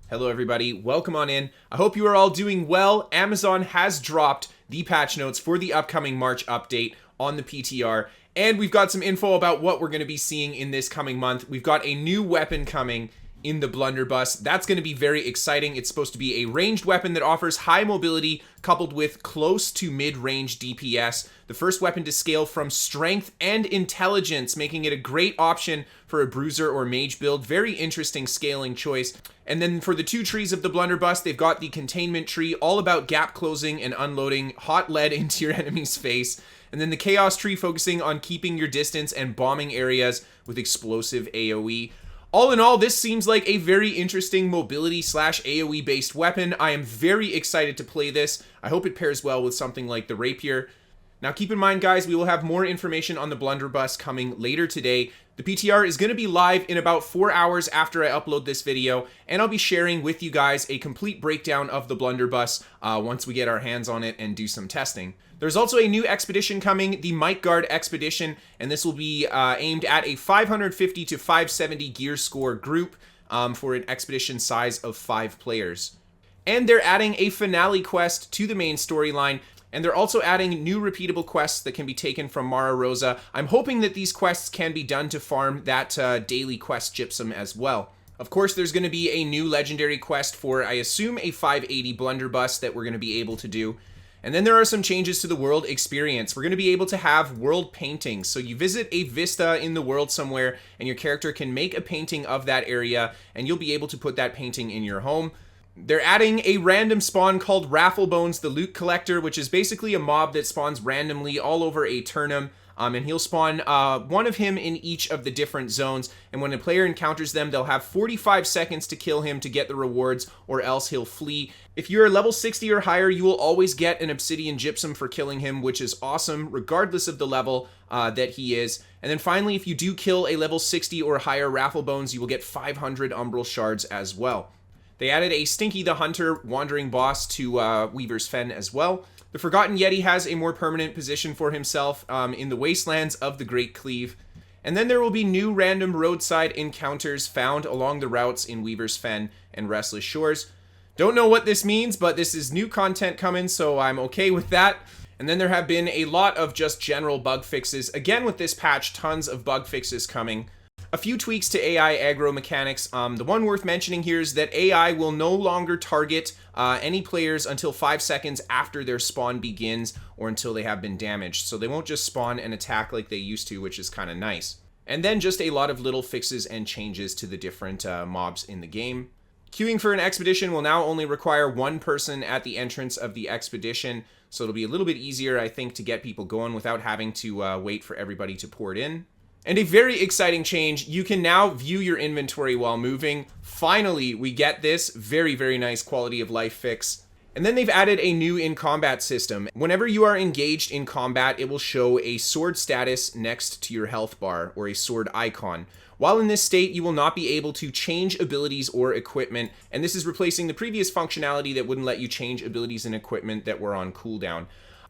Hello everybody, welcome on in. I hope you are all doing well. Amazon has dropped the patch notes for the upcoming March update on the PTR, and we've got some info about what we're going to be seeing in this coming month. We've got a new weapon coming in the Blunderbuss. That's going to be very exciting. It's supposed to be a ranged weapon that offers high mobility coupled with close to mid-range DPS. The first weapon to scale from strength and intelligence, making it a great option for a bruiser or mage build. Very interesting scaling choice. And then for the two trees of the Blunderbuss, they've got the containment tree, all about gap closing and unloading hot lead into your enemy's face. And then the chaos tree focusing on keeping your distance and bombing areas with explosive AoE. All in all, this seems like a very interesting mobility / AoE based weapon. I am very excited to play this. I hope it pairs well with something like the rapier. Now keep in mind guys, we will have more information on the Blunderbuss coming later today. The PTR is going to be live in about 4 hours after I upload this video, and I'll be sharing with you guys a complete breakdown of the Blunderbuss once we get our hands on it and do some testing. There's also a new expedition coming, the Might Guard Expedition, and this will be aimed at a 550 to 570 gear score group for an expedition size of 5 players. And they're adding a finale quest to the main storyline, and they're also adding new repeatable quests that can be taken from Mara Rosa. I'm hoping that these quests can be done to farm that daily quest gypsum as well. Of course, there's going to be a new legendary quest for, I assume, a 580 Blunderbuss that we're going to be able to do. And then there are some changes to the world experience. We're going to be able to have world paintings. So you visit a vista in the world somewhere, and your character can make a painting of that area, and you'll be able to put that painting in your home. They're adding a random spawn called Rafflebones the Loot Collector, which is basically a mob that spawns randomly all over a turnum. And he'll spawn one of him in each of the different zones, and when a player encounters them, they'll have 45 seconds to kill him to get the rewards, or else he'll flee. If you're level 60 or higher, you will always get an obsidian gypsum for killing him, which is awesome, regardless of the level that he is. And then finally, if you do kill a level 60 or higher Rafflebones, you will get 500 umbral shards as well. They added a Stinky the Hunter wandering boss to Weaver's Fen as well. The Forgotten Yeti has a more permanent position for himself in the wastelands of the Great Cleave. And then there will be new random roadside encounters found along the routes in Weaver's Fen and Restless Shores. Don't know what this means, but this is new content coming, so I'm okay with that. And then there have been a lot of just general bug fixes. Again, with this patch, tons of bug fixes coming. A few tweaks to AI aggro mechanics. The one worth mentioning here is that AI will no longer target any players until 5 seconds after their spawn begins or until they have been damaged. So they won't just spawn and attack like they used to, which is kind of nice. And then just a lot of little fixes and changes to the different mobs in the game. Queuing for an expedition will now only require one person at the entrance of the expedition, so it'll be a little bit easier, I think, to get people going without having to wait for everybody to pour it in. And a very exciting change, you can now view your inventory while moving. Finally, we get this very, very nice quality of life fix. And then they've added a new in-combat system. Whenever you are engaged in combat, it will show a sword status next to your health bar, or a sword icon. While in this state, you will not be able to change abilities or equipment, and this is replacing the previous functionality that wouldn't let you change abilities and equipment that were on cooldown.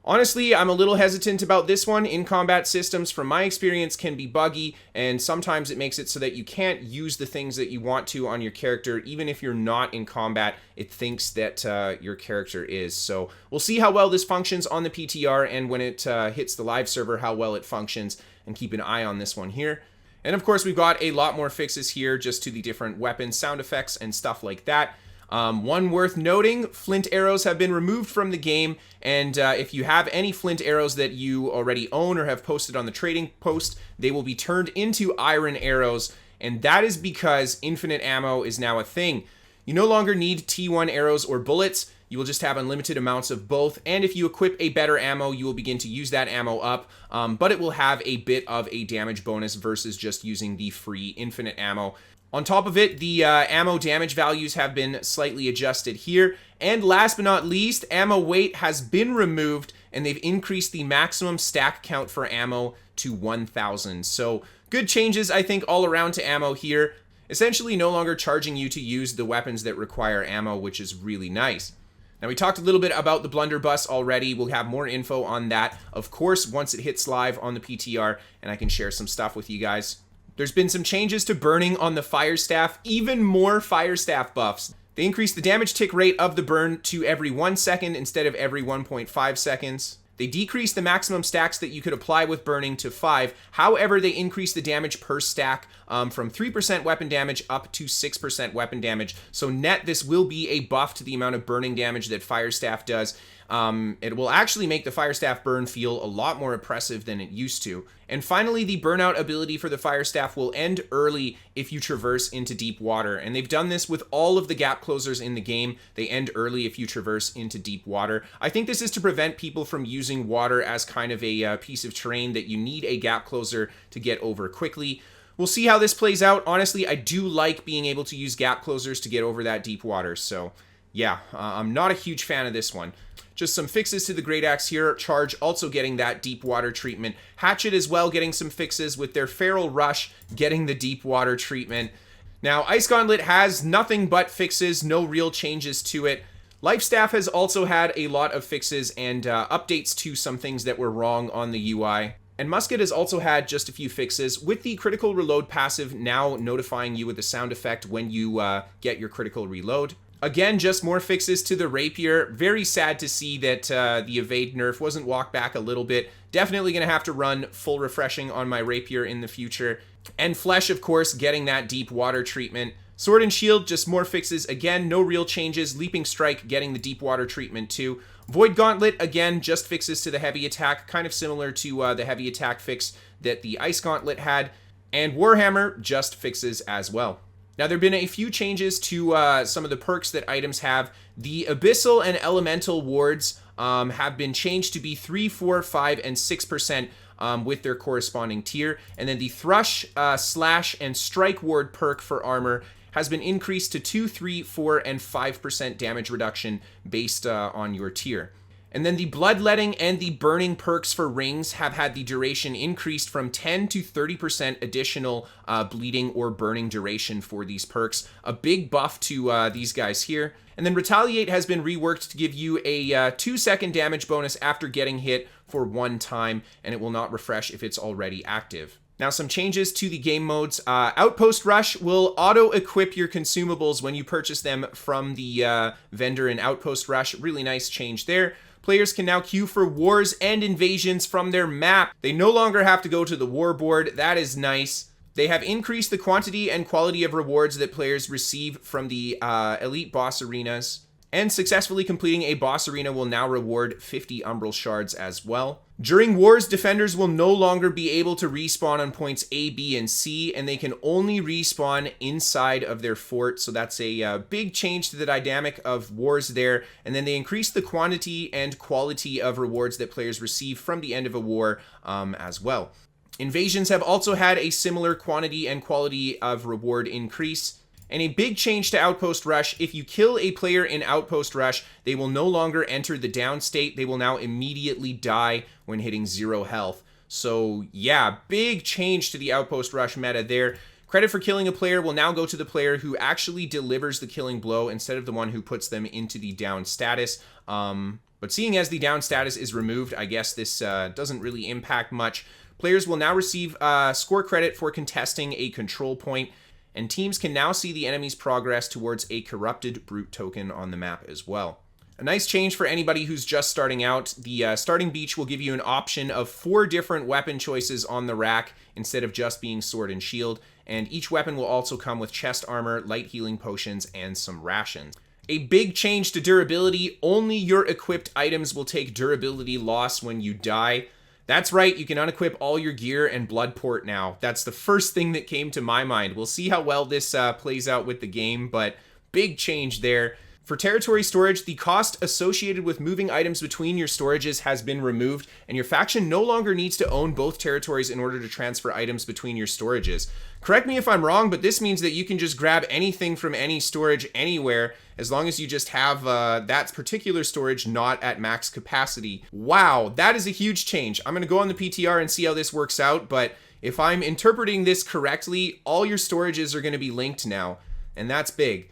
Honestly, I'm a little hesitant about this one. In-combat systems, from my experience, can be buggy, and sometimes it makes it so that you can't use the things that you want to on your character. Even if you're not in combat, it thinks that your character is. So we'll see how well this functions on the PTR, and when it hits the live server, how well it functions, and keep an eye on this one here. And of course, we've got a lot more fixes here just to the different weapons, sound effects, and stuff like that. One worth noting, flint arrows have been removed from the game, and if you have any flint arrows that you already own or have posted on the trading post, they will be turned into iron arrows, and that is because infinite ammo is now a thing. You no longer need T1 arrows or bullets, you will just have unlimited amounts of both, and if you equip a better ammo, you will begin to use that ammo up, but it will have a bit of a damage bonus versus just using the free infinite ammo. On top of it, the ammo damage values have been slightly adjusted here. And last but not least, ammo weight has been removed, and they've increased the maximum stack count for ammo to 1,000. So good changes, I think, all around to ammo here. Essentially no longer charging you to use the weapons that require ammo, which is really nice. Now, we talked a little bit about the Blunderbuss already. We'll have more info on that, of course, once it hits live on the PTR, and I can share some stuff with you guys. There's been some changes to burning on the Fire Staff, even more Fire Staff buffs. They increased the damage tick rate of the burn to every 1 second instead of every 1.5 seconds. They decreased the maximum stacks that you could apply with burning to 5. However, they increased the damage per stack from 3% weapon damage up to 6% weapon damage. So net, this will be a buff to the amount of burning damage that Fire Staff does. It will actually make the Fire Staff burn feel a lot more oppressive than it used to. And finally, the burnout ability for the Fire Staff will end early if you traverse into deep water. And they've done this with all of the gap closers in the game. They end early if you traverse into deep water. I think this is to prevent people from using water as kind of a piece of terrain that you need a gap closer to get over quickly. We'll see how this plays out. Honestly, I do like being able to use gap closers to get over that deep water. So yeah, I'm not a huge fan of this one. Just some fixes to the Great Axe here. Charge also getting that deep water treatment. Hatchet as well getting some fixes with their Feral Rush getting the deep water treatment. Now, Ice Gauntlet has nothing but fixes, no real changes to it. Life Staff has also had a lot of fixes and updates to some things that were wrong on the UI. And Musket has also had just a few fixes, with the critical reload passive now notifying you with the sound effect when you get your critical reload. Again, just more fixes to the Rapier. Very sad to see that the evade nerf wasn't walked back a little bit. Definitely going to have to run full refreshing on my Rapier in the future. And Flesh, of course, getting that deep water treatment. Sword and Shield, just more fixes. Again, no real changes. Leaping Strike getting the deep water treatment too. Void Gauntlet, again, just fixes to the heavy attack. Kind of similar to the heavy attack fix that the Ice Gauntlet had. And Warhammer, just fixes as well. Now, there have been a few changes to some of the perks that items have. The Abyssal and Elemental wards have been changed to be 3, 4, 5, and 6% with their corresponding tier. And then the Thrush, Slash, and Strike ward perk for armor has been increased to 2, 3, 4, and 5% damage reduction based on your tier. And then the Bloodletting and the Burning perks for rings have had the duration increased from 10 to 30% additional bleeding or burning duration for these perks. A big buff to these guys here. And then Retaliate has been reworked to give you a 2-second damage bonus after getting hit for 1 time, and it will not refresh if it's already active. Now, some changes to the game modes. Outpost Rush will auto-equip your consumables when you purchase them from the vendor in Outpost Rush. Really nice change there. Players can now queue for wars and invasions from their map. They no longer have to go to the war board. That is nice. They have increased the quantity and quality of rewards that players receive from the elite boss arenas. And successfully completing a boss arena will now reward 50 Umbral Shards as well. During wars, defenders will no longer be able to respawn on points A, B, and C, and they can only respawn inside of their fort. So that's a big change to the dynamic of wars there. And then they increase the quantity and quality of rewards that players receive from the end of a war as well. Invasions have also had a similar quantity and quality of reward increase. And a big change to Outpost Rush: if you kill a player in Outpost Rush, they will no longer enter the down state. They will now immediately die when hitting 0 health. So yeah, big change to the Outpost Rush meta there. Credit for killing a player will now go to the player who actually delivers the killing blow instead of the one who puts them into the down status. But seeing as the down status is removed, I guess this doesn't really impact much. Players will now receive score credit for contesting a control point. And teams can now see the enemy's progress towards a corrupted brute token on the map as well. A nice change for anybody who's just starting out. The starting beach will give you an option of 4 different weapon choices on the rack instead of just being sword and shield. And each weapon will also come with chest armor, light healing potions, and some rations. A big change to durability: only your equipped items will take durability loss when you die. That's right, you can unequip all your gear and blood port now. That's the first thing that came to my mind. We'll see how well this plays out with the game, but big change there. For territory storage, the cost associated with moving items between your storages has been removed, and your faction no longer needs to own both territories in order to transfer items between your storages. Correct me if I'm wrong, but this means that you can just grab anything from any storage anywhere, as long as you just have that particular storage not at max capacity. Wow, that is a huge change. I'm going to go on the PTR and see how this works out, but if I'm interpreting this correctly, all your storages are going to be linked now, and that's big.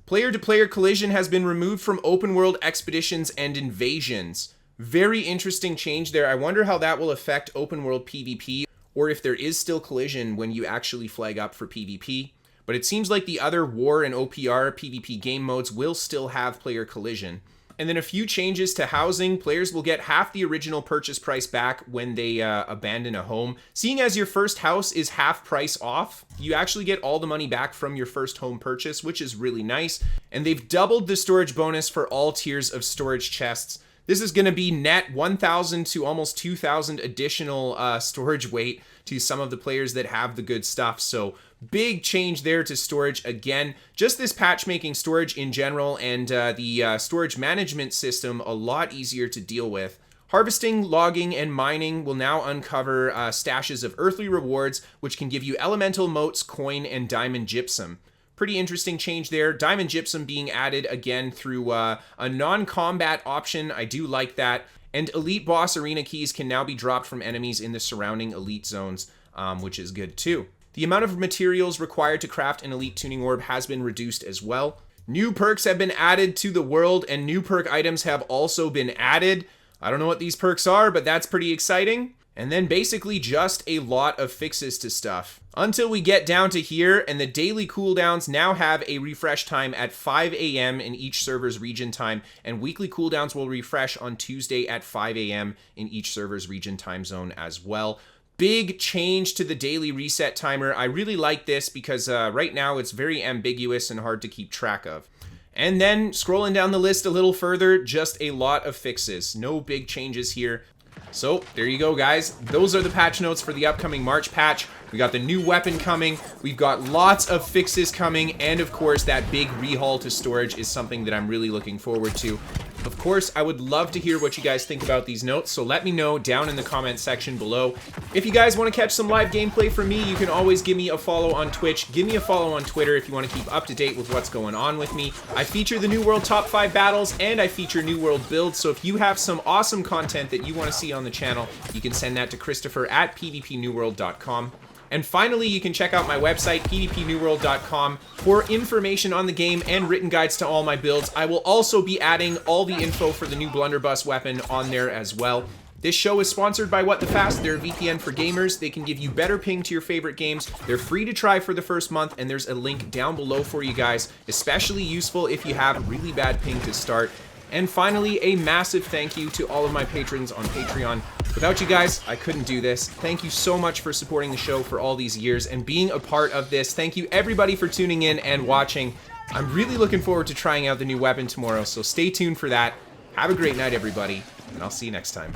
Player-to-player collision has been removed from open world expeditions and invasions. Very interesting change there. I wonder how that will affect open world PvP, or if there is still collision when you actually flag up for PvP. but it seems like the other War and OPR PvP game modes will still have player collision. And then a few changes to housing. Players will get half the original purchase price back when they abandon a home. Seeing as your first house is half price off, you actually get all the money back from your first home purchase, which is really nice. And they've doubled the storage bonus for all tiers of storage chests. This is going to be net 1,000 to almost 2,000 additional storage weight to some of the players that have the good stuff. So big change there to storage again. Just this patch making storage in general and the storage management system a lot easier to deal with. Harvesting, logging, and mining will now uncover stashes of earthly rewards, which can give you elemental motes, coin, and diamond gypsum. Pretty interesting change there. Diamond gypsum being added again through a non-combat option. I do like that. And elite boss arena keys can now be dropped from enemies in the surrounding elite zones, which is good too. The amount of materials required to craft an elite tuning orb has been reduced as well. New perks have been added to the world, and new perk items have also been added. I don't know what these perks are, but that's pretty exciting. And then basically just a lot of fixes to stuff. Until we get down to here, and the daily cooldowns now have a refresh time at 5 a.m. in each server's region time, and weekly cooldowns will refresh on Tuesday at 5 a.m. in each server's region time zone as well. Big change to the daily reset timer. I really like this because right now it's very ambiguous and hard to keep track of. And then scrolling down the list a little further, just a lot of fixes. No big changes here. So there you go, guys. Those are the patch notes for the upcoming March patch. We got the new weapon coming. We've got lots of fixes coming. And of course, that big rehaul to storage is something that I'm really looking forward to. Of course, I would love to hear what you guys think about these notes, so let me know down in the comment section below. If you guys want to catch some live gameplay from me, you can always give me a follow on Twitch. Give me a follow on Twitter if you want to keep up to date with what's going on with me. I feature the New World Top 5 battles, and I feature New World builds, so if you have some awesome content that you want to see on the channel, you can send that to Kristofer at pvpnewworld.com. And finally, you can check out my website, pvpnewworld.com, for information on the game and written guides to all my builds. I will also be adding all the info for the new Blunderbuss weapon on there as well. This show is sponsored by What the Fast. They're a VPN for gamers. They can give you better ping to your favorite games. They're free to try for the first month, and there's a link down below for you guys, especially useful if you have really bad ping to start. And finally, a massive thank you to all of my patrons on Patreon. Without you guys, I couldn't do this. Thank you so much for supporting the show for all these years and being a part of this. Thank you everybody for tuning in and watching. I'm really looking forward to trying out the new weapon tomorrow, so stay tuned for that. Have a great night, everybody, and I'll see you next time.